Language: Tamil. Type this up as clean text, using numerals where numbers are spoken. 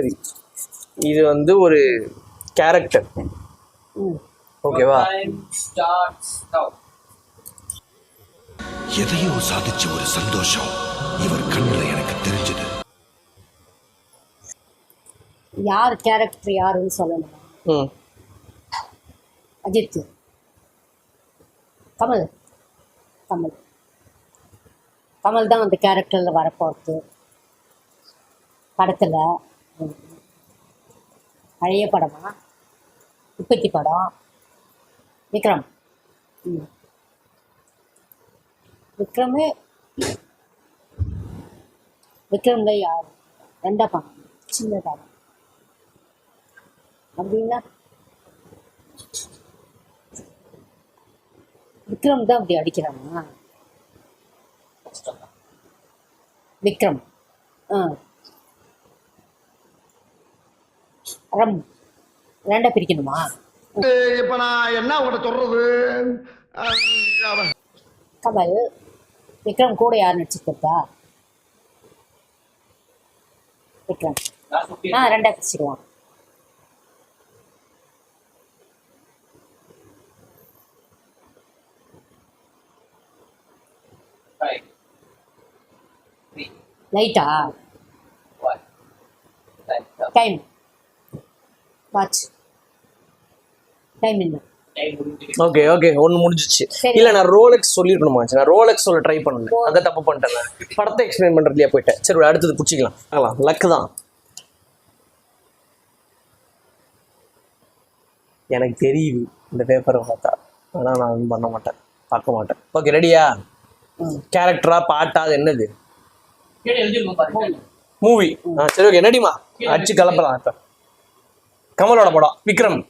சரி, இது வந்து ஒரு கேரக்டர். ஓகேவா? எதையோ சாதிச்ச ஒரு சந்தோஷம் இவர் கண்ணுல எனக்கு தெரிஞ்சது. யார் கேரக்டர் யாருன்னு சொல்லணும். அஜித், கமல் கமல் கமல் தான் அந்த கேரக்டரில் வரப்போகிறது படத்தில். பழைய படமா, இப்பத்தி படம்? விக்ரம். விக்ரமே விக்ரம்ல யார் ரெண்டா படம், சின்ன படம் அப்படின்னா விக்ரம் தான் அப்படி அடிக்கிறானா? விக்ரம் ரம் ரெண்டா பிரிக்கணுமா? இப்ப நான் என்ன உங்கள்கிட்ட சொல்றது? கமல் விக்ரம் கூட யார் நடிச்சிருக்கா? விக்ரம் ரெண்டா பிரிச்சுக்கலாம். லைட்டா டைம் வாட்ச் டைம் என்ன? ஓகே ஓகே, ஒன்று முடிஞ்சிச்சு. இல்லை, நான் ரோலெக்ஸ் சொல்லிருக்கணுமா? நான் ரோலெக்ஸ் சொல்ல ட்ரை பண்ணல, அதை தப்பு பண்ணிட்டேன். நான் படத்தை எக்ஸ்பிளைன் பண்ணுறதுலையே போயிட்டேன். சரி, அடுத்தது பிடிச்சிக்கலாம். ஆகலாம், லக்கு தான். எனக்கு தெரியுது இந்த பேப்பரை பார்த்தா, ஆனால் நான் வந்து பண்ண மாட்டேன், பார்க்க மாட்டேன். ஓகே, ரெடியா? கேரக்டரா பாட்டா? அது என்னது? மூவி. சரி, ஓகே, ரெடிமா? அடிச்சு கலப்பலாம். இப்போ கமலோட படம் விக்ரம்.